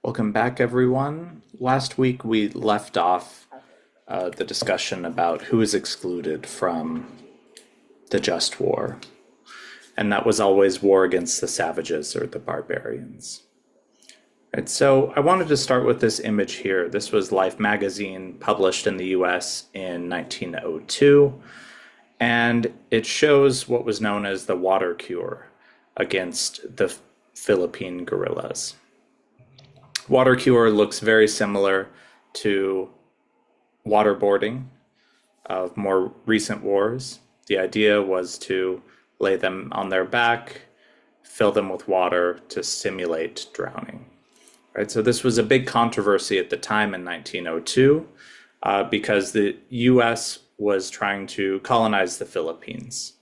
Welcome back, everyone. Last week we left off the discussion about who is excluded from the just war, and that was always war against the savages or the barbarians. Right, so I wanted to start with this image here. This was Life magazine, published in the US in 1902, and it shows what was known as the water cure against the Philippine guerrillas. Water cure looks very similar to waterboarding of more recent wars. The idea was to lay them on their back, fill them with water to simulate drowning. Right, so this was a big controversy at the time in 1902 because the US was trying to colonize the Philippines.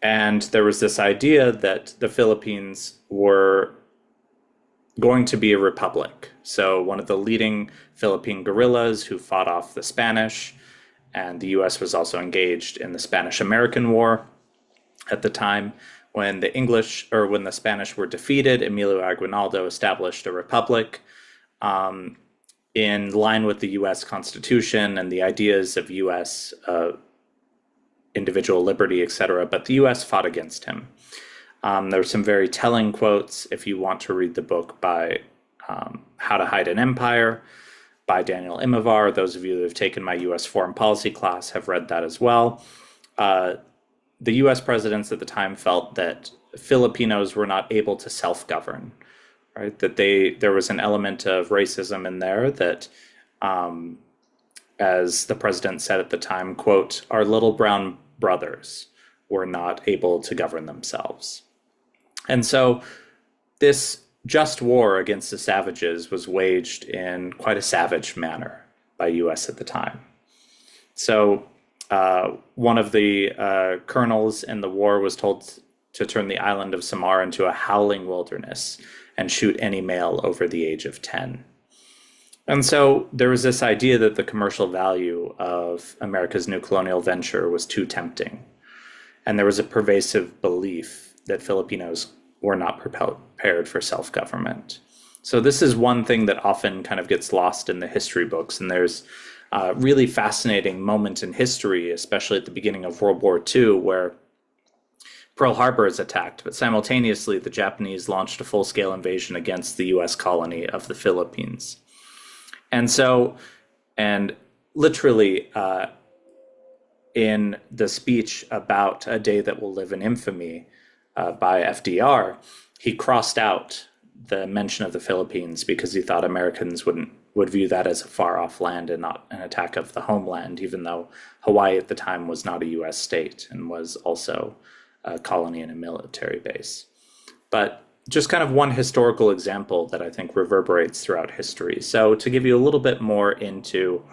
And there was this idea that the Philippines were going to be a republic. So one of the leading Philippine guerrillas who fought off the Spanish, and the US was also engaged in the Spanish-American War at the time. When when the Spanish were defeated, Emilio Aguinaldo established a republic in line with the US Constitution and the ideas of US individual liberty, etc. But the US fought against him. There are some very telling quotes if you want to read the book by How to Hide an Empire by Daniel Immerwahr. Those of you that have taken my US foreign policy class have read that as well. The US presidents at the time felt that Filipinos were not able to self-govern, right? That there was an element of racism in there that, as the president said at the time, quote, "Our little brown brothers were not able to govern themselves." And so this just war against the savages was waged in quite a savage manner by US at the time. So one of the colonels in the war was told to turn the island of Samar into a howling wilderness and shoot any male over the age of 10. And so there was this idea that the commercial value of America's new colonial venture was too tempting. And there was a pervasive belief that Filipinos were not prepared for self-government. So this is one thing that often kind of gets lost in the history books. And there's a really fascinating moment in history, especially at the beginning of World War II, where Pearl Harbor is attacked, but simultaneously the Japanese launched a full-scale invasion against the US colony of the Philippines. And literally, in the speech about A Day That Will Live in Infamy by FDR, he crossed out the mention of the Philippines because he thought Americans would view that as a far-off land and not an attack of the homeland, even though Hawaii at the time was not a US state and was also a colony and a military base. But just kind of one historical example that I think reverberates throughout history. So to give you a little bit more into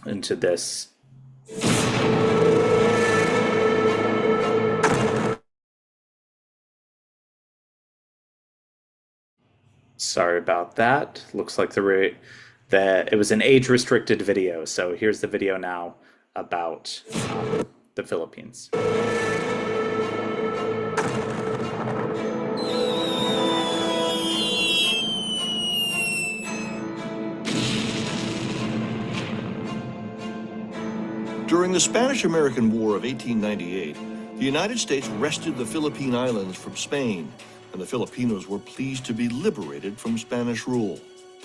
this. Sorry about that. Looks like it was an age-restricted video. So here's the video now about the Philippines. During the Spanish-American War of 1898, the United States wrested the Philippine Islands from Spain, and the Filipinos were pleased to be liberated from Spanish rule.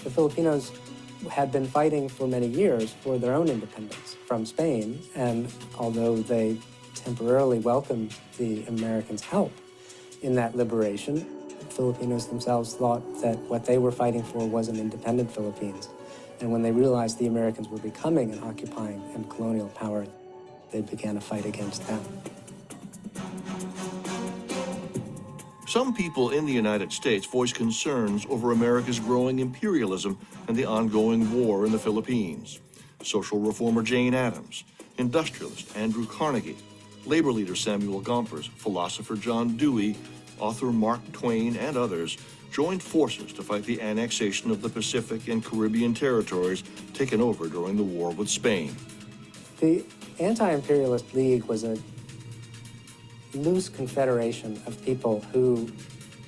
The Filipinos had been fighting for many years for their own independence from Spain, and although they temporarily welcomed the Americans' help in that liberation, the Filipinos themselves thought that what they were fighting for was an independent Philippines. And when they realized the Americans were becoming an occupying and colonial power, they began a fight against them. Some people in the United States voiced concerns over America's growing imperialism and the ongoing war in the Philippines. Social reformer Jane Addams, industrialist Andrew Carnegie, labor leader Samuel Gompers, philosopher John Dewey, author Mark Twain, and others joined forces to fight the annexation of the Pacific and Caribbean territories taken over during the war with Spain. The Anti-Imperialist League was a loose confederation of people who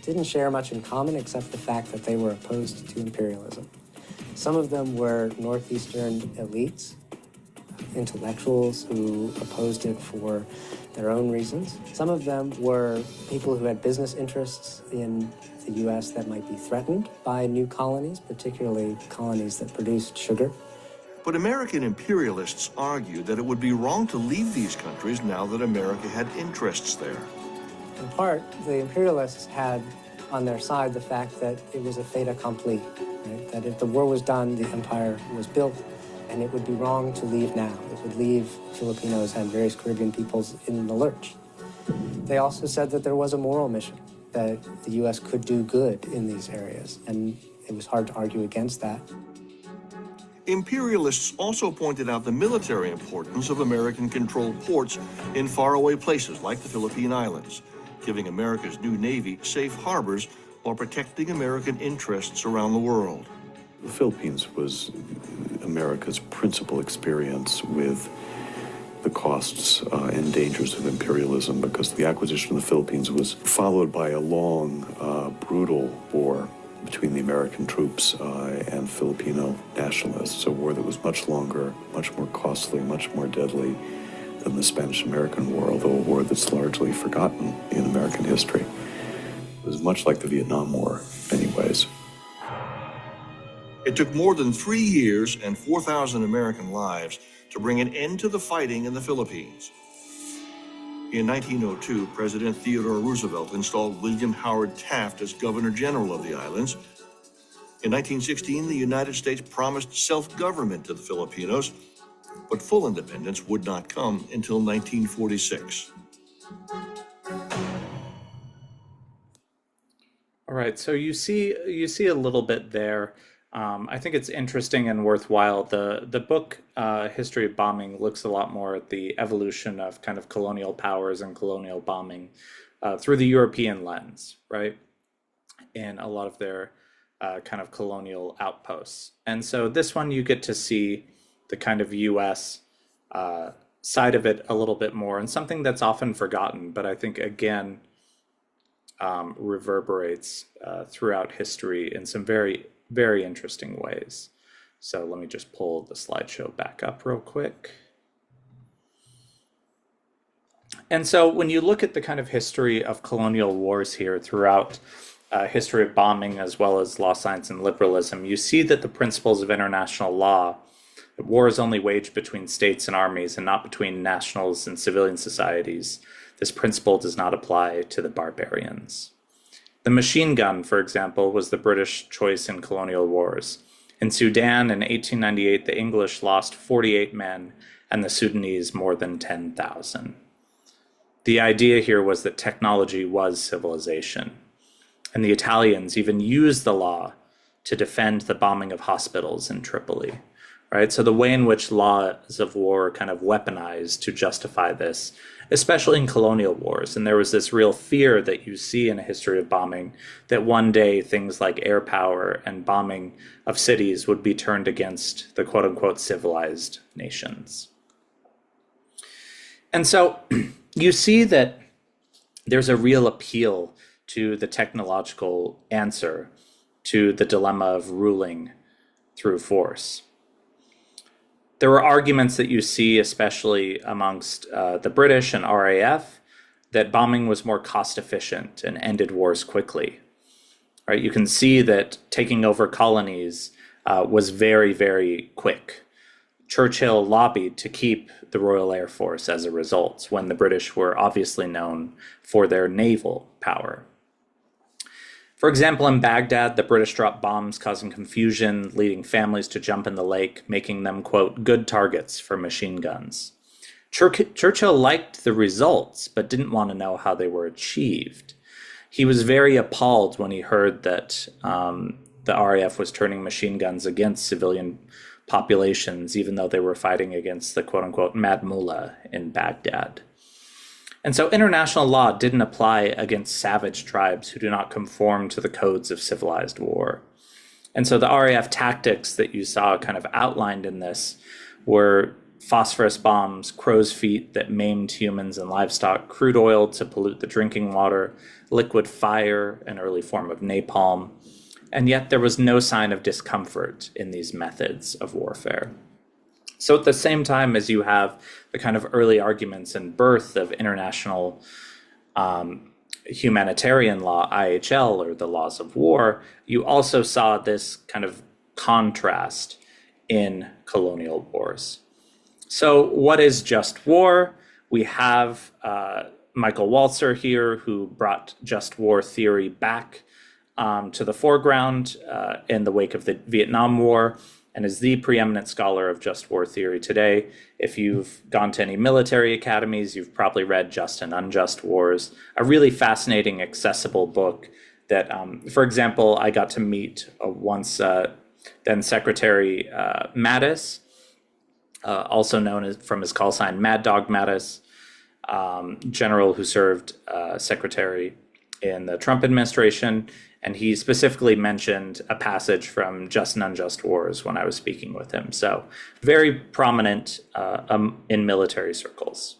didn't share much in common except the fact that they were opposed to imperialism. Some of them were northeastern elites, intellectuals who opposed it for their own reasons. Some of them were people who had business interests in the U.S. that might be threatened by new colonies, particularly colonies that produced sugar. But American imperialists argued that it would be wrong to leave these countries now that America had interests there. In part, the imperialists had on their side the fact that it was a fait accompli, right? That if the war was done, the empire was built, and it would be wrong to leave now. It would leave Filipinos and various Caribbean peoples in the lurch. They also said that there was a moral mission, that the U.S. could do good in these areas, and it was hard to argue against that. Imperialists also pointed out the military importance of American-controlled ports in faraway places like the Philippine Islands, giving America's new Navy safe harbors while protecting American interests around the world. The Philippines was America's principal experience with the costs and dangers of imperialism, because the acquisition of the Philippines was followed by a long, brutal war between the American troops and Filipino nationalists, a war that was much longer, much more costly, much more deadly than the Spanish-American War, although a war that's largely forgotten in American history. It was much like the Vietnam War in many ways. It took more than 3 years and 4,000 American lives to bring an end to the fighting in the Philippines. In 1902, President Theodore Roosevelt installed William Howard Taft as Governor General of the islands. In 1916, the United States promised self-government to the Filipinos, but full independence would not come until 1946. All right, so you see a little bit there. I think it's interesting and worthwhile. The book History of Bombing looks a lot more at the evolution of kind of colonial powers and colonial bombing through the European lens, right? In a lot of their kind of colonial outposts. And so this one you get to see the kind of U.S. Side of it a little bit more, and something that's often forgotten, but I think again reverberates throughout history in some very, very interesting ways. So let me just pull the slideshow back up real quick. And so when you look at the kind of history of colonial wars here throughout history of bombing as well as law, science, and liberalism, you see that the principles of international law, that war is only waged between states and armies and not between nationals and civilian societies. This principle does not apply to the barbarians. The machine gun, for example, was the British choice in colonial wars. In Sudan in 1898, the English lost 48 men and the Sudanese more than 10,000. The idea here was that technology was civilization. And the Italians even used the law to defend the bombing of hospitals in Tripoli, right? So the way in which laws of war are kind of weaponized to justify this, especially in colonial wars. And there was this real fear that you see in a history of bombing that one day things like air power and bombing of cities would be turned against the quote unquote civilized nations. And so you see that there's a real appeal to the technological answer to the dilemma of ruling through force. There were arguments that you see, especially amongst the British and RAF, that bombing was more cost efficient and ended wars quickly. Right? You can see that taking over colonies was very, very quick. Churchill lobbied to keep the Royal Air Force as a result, when the British were obviously known for their naval power. For example, in Baghdad, the British dropped bombs causing confusion, leading families to jump in the lake, making them, quote, good targets for machine guns. Churchill liked the results, but didn't want to know how they were achieved. He was very appalled when he heard that the RAF was turning machine guns against civilian populations, even though they were fighting against the quote unquote Mad Mullah in Baghdad. And so international law didn't apply against savage tribes who do not conform to the codes of civilized war. And so the RAF tactics that you saw kind of outlined in this were phosphorus bombs, crow's feet that maimed humans and livestock, crude oil to pollute the drinking water, liquid fire, an early form of napalm. And yet there was no sign of discomfort in these methods of warfare. So at the same time as you have the kind of early arguments and birth of international humanitarian law, IHL, or the laws of war, you also saw this kind of contrast in colonial wars. So what is just war? We have Michael Walzer here, who brought just war theory back to the foreground in the wake of the Vietnam War, and is the preeminent scholar of just war theory today. If you've gone to any military academies, you've probably read Just and Unjust Wars, a really fascinating, accessible book that, for example, I got to meet once then Secretary Mattis, also known as from his call sign Mad Dog Mattis, general who served secretary in the Trump administration. And he specifically mentioned a passage from Just and Unjust Wars when I was speaking with him. So very prominent in military circles.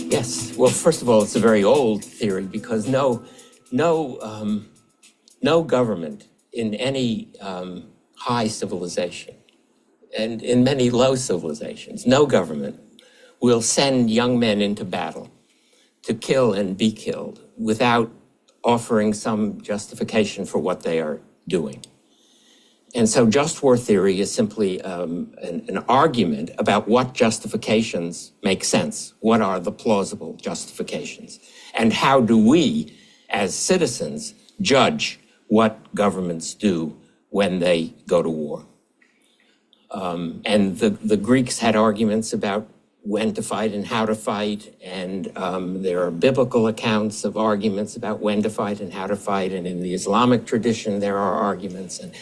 Yes. Well, first of all, it's a very old theory because no government in any high civilization and in many low civilizations, no government will send young men into battle to kill and be killed without offering some justification for what they are doing. And so just war theory is simply an argument about what justifications make sense. What are the plausible justifications? And how do we, as citizens, judge what governments do when they go to war? And the Greeks had arguments about when to fight and how to fight, and there are biblical accounts of arguments about when to fight and how to fight, and in the Islamic tradition there are arguments. And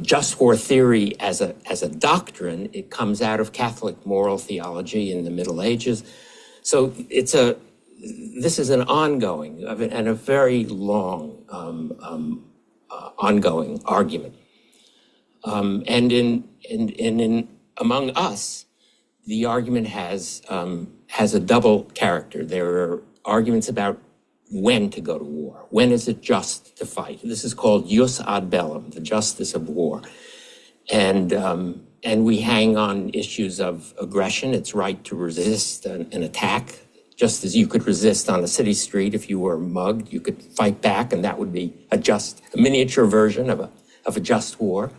just war theory as a doctrine, it comes out of Catholic moral theology in the Middle Ages. So this is an ongoing and a very long ongoing argument. And in among us, the argument has a double character. There are arguments about when to go to war. When is it just to fight? This is called jus ad bellum, the justice of war. And we hang on issues of aggression. It's right to resist an attack. Just as you could resist on a city street if you were mugged, you could fight back, and that would be a miniature version of a just war.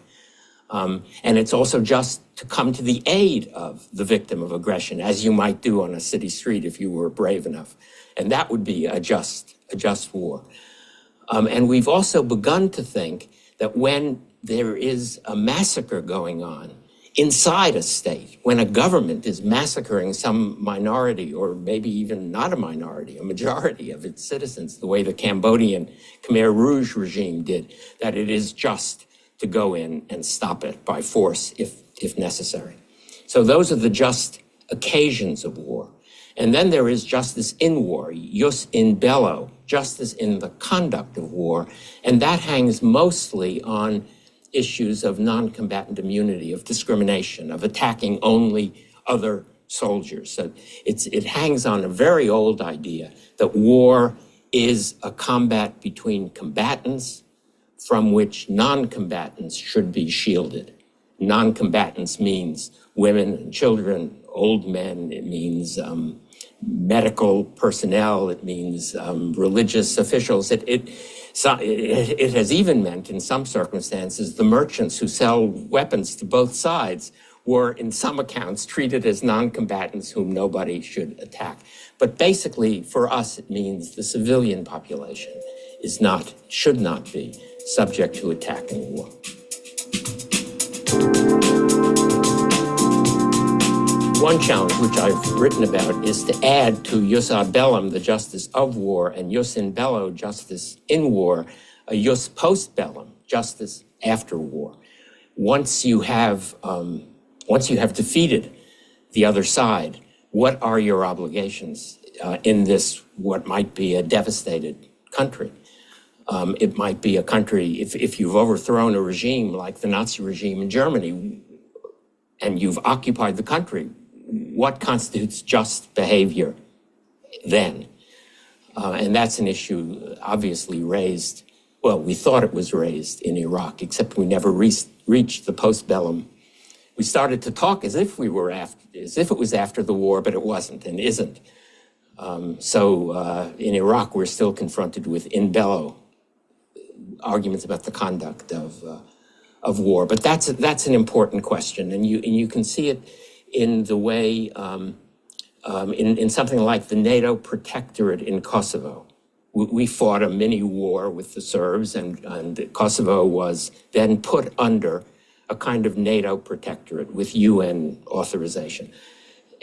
And it's also just to come to the aid of the victim of aggression, as you might do on a city street if you were brave enough. And that would be a just war. And we've also begun to think that when there is a massacre going on inside a state, when a government is massacring some minority, or maybe even not a minority, a majority of its citizens, the way the Cambodian Khmer Rouge regime did, that it is just to go in and stop it by force if necessary. So those are the just occasions of war. And then there is justice in war, jus in bello, justice in the conduct of war. And that hangs mostly on issues of non-combatant immunity, of discrimination, of attacking only other soldiers. So it hangs on a very old idea that war is a combat between combatants from which non-combatants should be shielded. Non-combatants means women and children, old men, it means medical personnel, it means religious officials. It has even meant, in some circumstances, the merchants who sell weapons to both sides were, in some accounts, treated as non-combatants whom nobody should attack. But basically, for us, it means the civilian population should not be subject to attack in war. One challenge which I've written about is to add to jus ad bellum, the justice of war, and jus in bello, justice in war, a jus post bellum, justice after war. Once you have defeated the other side, what are your obligations in this, what might be a devastated country? It might be a country, if you've overthrown a regime like the Nazi regime in Germany and you've occupied the country, what constitutes just behavior then? And that's an issue obviously raised, well, we thought it was raised in Iraq, except we never reached the postbellum. We started to talk as if it was after the war, but it wasn't and isn't. So in Iraq, we're still confronted with in bello arguments about the conduct of war. But that's an important question, and you can see it in the way in something like the NATO protectorate in Kosovo. We fought a mini war with the Serbs, and Kosovo was then put under a kind of NATO protectorate with UN authorization.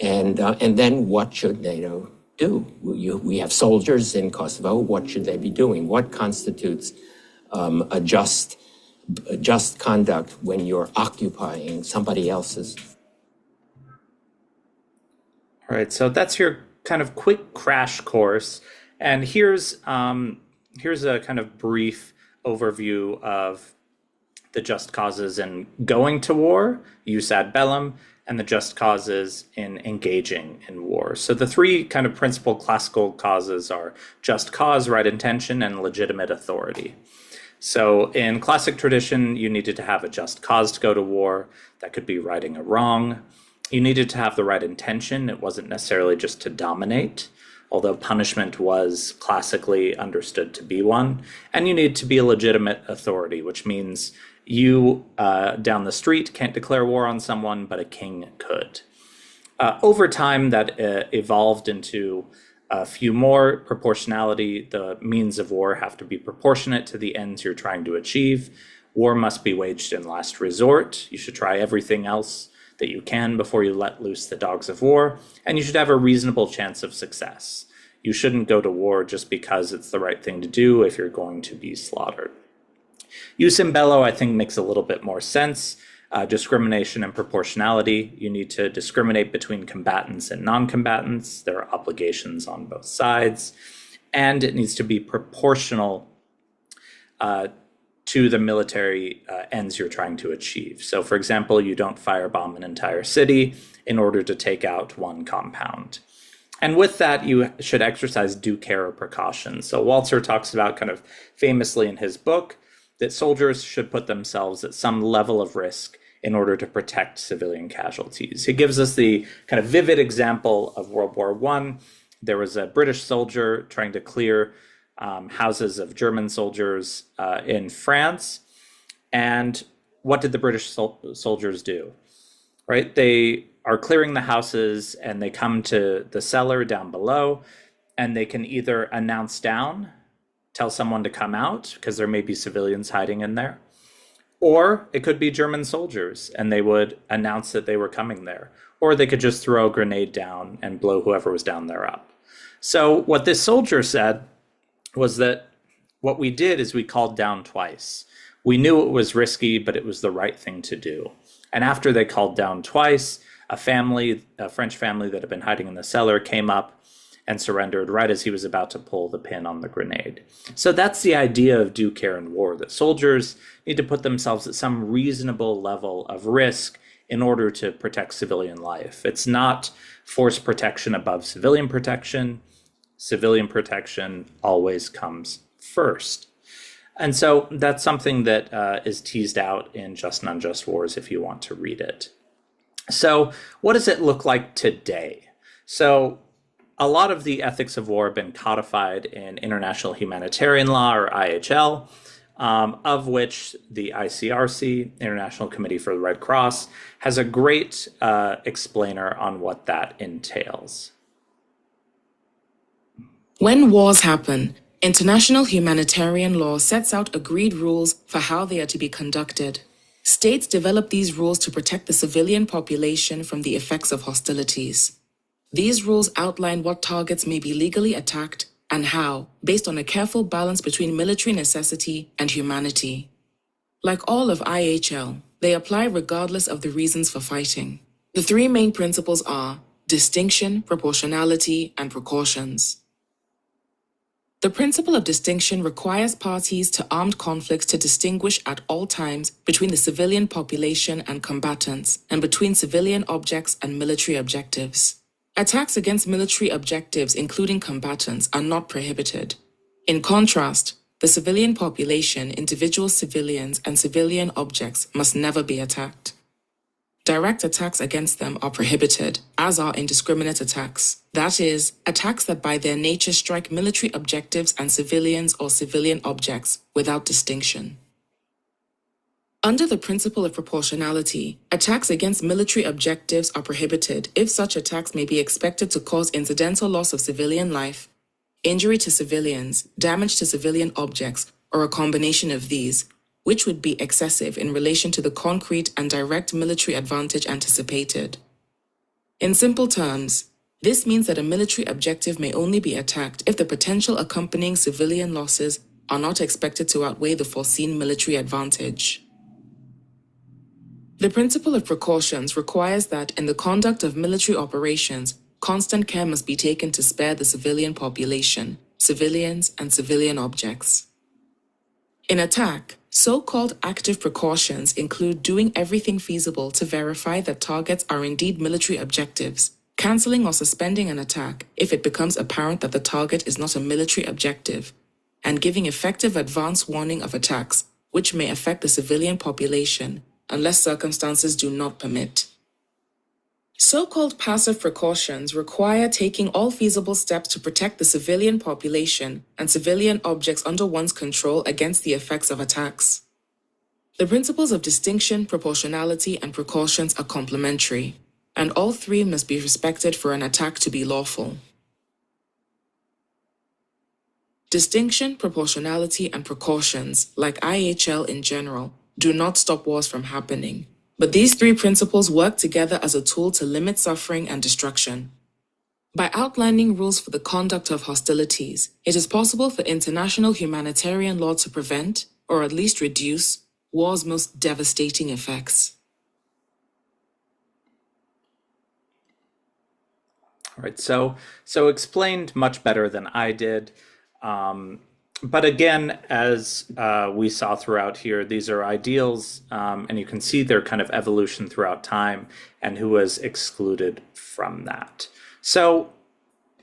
And then what should NATO do? We have soldiers in Kosovo. What should they be doing? What constitutes a just conduct when you're occupying somebody else's? All right, so that's your kind of quick crash course. And here's a kind of brief overview of the just causes in going to war, jus ad bellum, and the just causes in engaging in war. So the three kind of principal classical causes are just cause, right intention, and legitimate authority. So in classic tradition, you needed to have a just cause to go to war. That could be righting a wrong. You needed to have the right intention. It wasn't necessarily just to dominate, although punishment was classically understood to be one. And you need to be a legitimate authority, which means you down the street can't declare war on someone, but a king could. Over time, that evolved into a few more. Proportionality. The means of war have to be proportionate to the ends you're trying to achieve. War must be waged in last resort. You should try everything else that you can before you let loose the dogs of war, and you should have a reasonable chance of success. You shouldn't go to war just because it's the right thing to do if you're going to be slaughtered. Jus in bello, I think, makes a little bit more sense. Discrimination and proportionality. You need to discriminate between combatants and non-combatants. There are obligations on both sides. And it needs to be proportional to the military ends you're trying to achieve. So, for example, you don't firebomb an entire city in order to take out one compound. And with that, you should exercise due care or precaution. So Walzer talks about kind of famously in his book that soldiers should put themselves at some level of risk in order to protect civilian casualties. He gives us the kind of vivid example of World War I. There was a British soldier trying to clear houses of German soldiers in France. And what did the British soldiers do? Right? They are clearing the houses and they come to the cellar down below, and they can either announce down, tell someone to come out because there may be civilians hiding in there, or it could be German soldiers and they would announce that they were coming there, or they could just throw a grenade down and blow whoever was down there up. So what this soldier said was that what we did is we called down twice. We knew it was risky, but it was the right thing to do. And after they called down twice, a French family that had been hiding in the cellar came up and surrendered right as he was about to pull the pin on the grenade. So that's the idea of due care in war, that soldiers need to put themselves at some reasonable level of risk in order to protect civilian life. It's not force protection above civilian protection. Civilian protection always comes first. And so that's something that is teased out in Just and Unjust Wars if you want to read it. So what does it look like today? So a lot of the ethics of war have been codified in international humanitarian law, or IHL, of which the ICRC, International Committee for the Red Cross, has a great explainer on what that entails. When wars happen, international humanitarian law sets out agreed rules for how they are to be conducted. States develop these rules to protect the civilian population from the effects of hostilities. These rules outline what targets may be legally attacked and how, based on a careful balance between military necessity and humanity. Like all of IHL, they apply regardless of the reasons for fighting. The three main principles are distinction, proportionality, and precautions. The principle of distinction requires parties to armed conflicts to distinguish at all times between the civilian population and combatants, and between civilian objects and military objectives. Attacks against military objectives, including combatants, are not prohibited. In contrast, the civilian population, individual civilians, and civilian objects must never be attacked. Direct attacks against them are prohibited, as are indiscriminate attacks. That is, attacks that by their nature strike military objectives and civilians or civilian objects without distinction. Under the principle of proportionality, attacks against military objectives are prohibited if such attacks may be expected to cause incidental loss of civilian life, injury to civilians, damage to civilian objects, or a combination of these, which would be excessive in relation to the concrete and direct military advantage anticipated. In simple terms, this means that a military objective may only be attacked if the potential accompanying civilian losses are not expected to outweigh the foreseen military advantage. The principle of precautions requires that in the conduct of military operations, constant care must be taken to spare the civilian population, civilians, and civilian objects. In attack, so-called active precautions include doing everything feasible to verify that targets are indeed military objectives, cancelling or suspending an attack if it becomes apparent that the target is not a military objective, and giving effective advance warning of attacks which may affect the civilian population unless circumstances do not permit. So-called passive precautions require taking all feasible steps to protect the civilian population and civilian objects under one's control against the effects of attacks. The principles of distinction, proportionality, and precautions are complementary, and all three must be respected for an attack to be lawful. Distinction, proportionality, and precautions, like IHL in general, do not stop wars from happening. But these three principles work together as a tool to limit suffering and destruction. By outlining rules for the conduct of hostilities, it is possible for international humanitarian law to prevent, or at least reduce, war's most devastating effects. All right, so explained much better than I did. But again, as we saw throughout here, these are ideals, and you can see their kind of evolution throughout time and who was excluded from that. So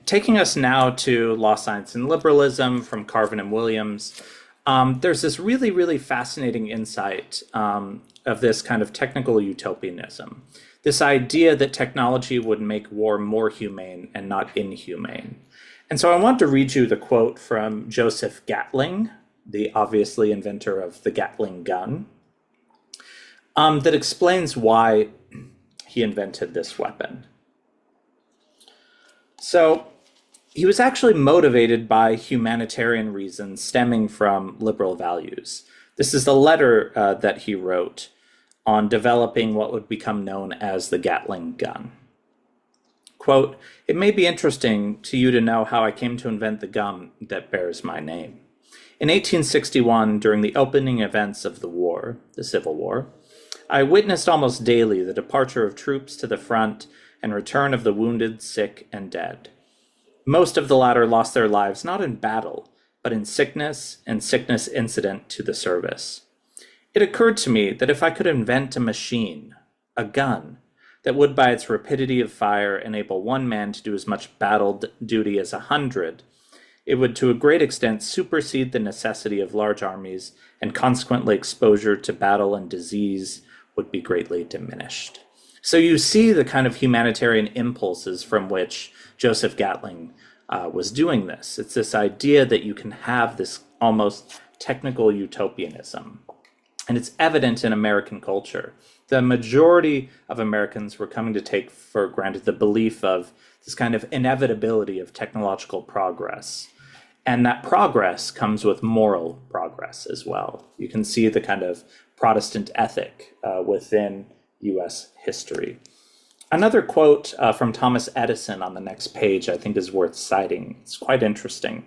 taking us now to Law, Science, and Liberalism from Carvin and Williams, there's this really, really fascinating insight of this kind of technical utopianism, this idea that technology would make war more humane and not inhumane. And so I want to read you the quote from Joseph Gatling, the obviously inventor of the Gatling gun, that explains why he invented this weapon. So he was actually motivated by humanitarian reasons stemming from liberal values. This is the letter that he wrote on developing what would become known as the Gatling gun. Quote, "It may be interesting to you to know how I came to invent the gun that bears my name. In 1861, during the opening events of the war, the Civil War, I witnessed almost daily the departure of troops to the front and return of the wounded, sick, and dead. Most of the latter lost their lives not in battle, but in sickness and sickness incident to the service. It occurred to me that if I could invent a machine, a gun, that would by its rapidity of fire enable one man to do as much battle duty as 100, it would to a great extent supersede the necessity of large armies, and consequently exposure to battle and disease would be greatly diminished." So you see the kind of humanitarian impulses from which Joseph Gatling was doing this. It's this idea that you can have this almost technical utopianism. And it's evident in American culture. The majority of Americans were coming to take for granted the belief of this kind of inevitability of technological progress. And that progress comes with moral progress as well. You can see the kind of Protestant ethic within US history. Another quote from Thomas Edison on the next page I think is worth citing. It's quite interesting.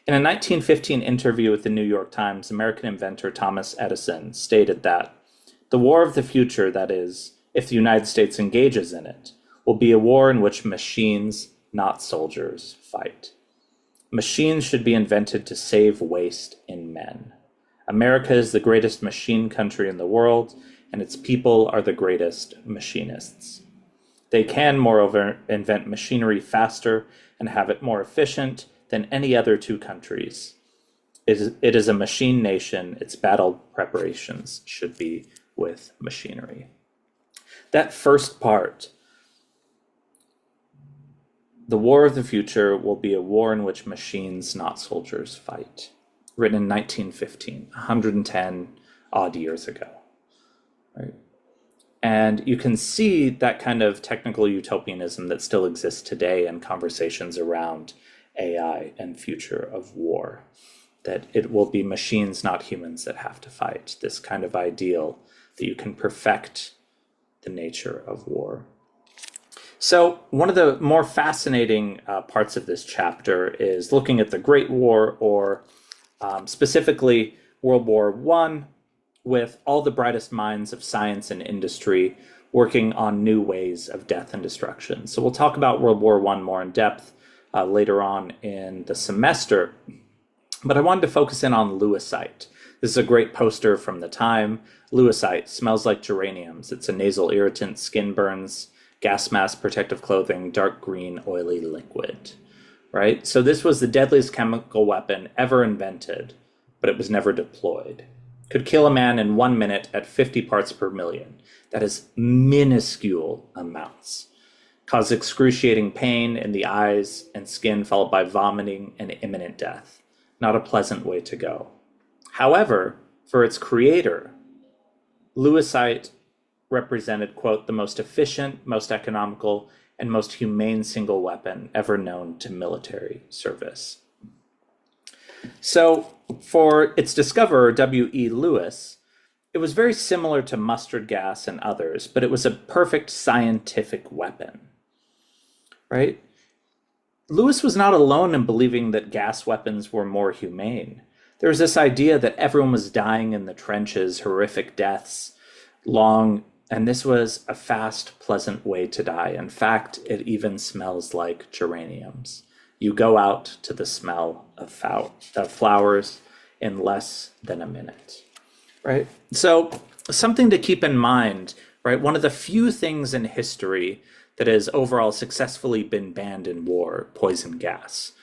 In a 1915 interview with the New York Times, American inventor Thomas Edison stated that the war of the future, that is, if the United States engages in it, will be a war in which machines, not soldiers, fight. Machines should be invented to save waste in men. America is the greatest machine country in the world, and its people are the greatest machinists. They can, moreover, invent machinery faster and have it more efficient than any other two countries. It is a machine nation. Its battle preparations should be with machinery. That first part, the war of the future will be a war in which machines, not soldiers, fight. Written in 1915, 110 odd years ago. Right? And you can see that kind of technical utopianism that still exists today in conversations around AI and future of war. That it will be machines, not humans, that have to fight. This kind of ideal that you can perfect the nature of war. So one of the more fascinating parts of this chapter is looking at the Great War, or specifically World War I, with all the brightest minds of science and industry working on new ways of death and destruction. So we'll talk about World War I more in depth later on in the semester. But I wanted to focus in on Lewisite. This is a great poster from the time. Lewisite smells like geraniums. It's a nasal irritant, skin burns, gas mask, protective clothing, dark green, oily liquid, right? So this was the deadliest chemical weapon ever invented, but it was never deployed. Could kill a man in 1 minute at 50 parts per million. That is minuscule amounts. Cause excruciating pain in the eyes and skin, followed by vomiting and imminent death. Not a pleasant way to go. However, for its creator, Lewisite represented, quote, the most efficient, most economical, and most humane single weapon ever known to military service. So, for its discoverer, W.E. Lewis, it was very similar to mustard gas and others, but it was a perfect scientific weapon, right? Lewis was not alone in believing that gas weapons were more humane. There was this idea that everyone was dying in the trenches, horrific deaths, long, and this was a fast, pleasant way to die. In fact, it even smells like geraniums. You go out to the smell of flowers in less than a minute, right? So something to keep in mind, right? One of the few things in history that has overall successfully been banned in war, poison gas,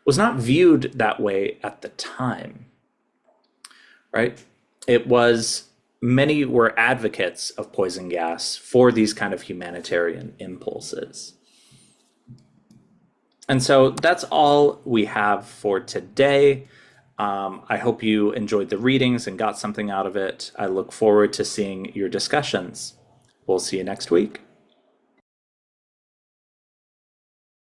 was not viewed that way at the time, right? It was, many were advocates of poison gas for these kind of humanitarian impulses. And so that's all we have for today. I hope you enjoyed the readings and got something out of it. I look forward to seeing your discussions. We'll see you next week.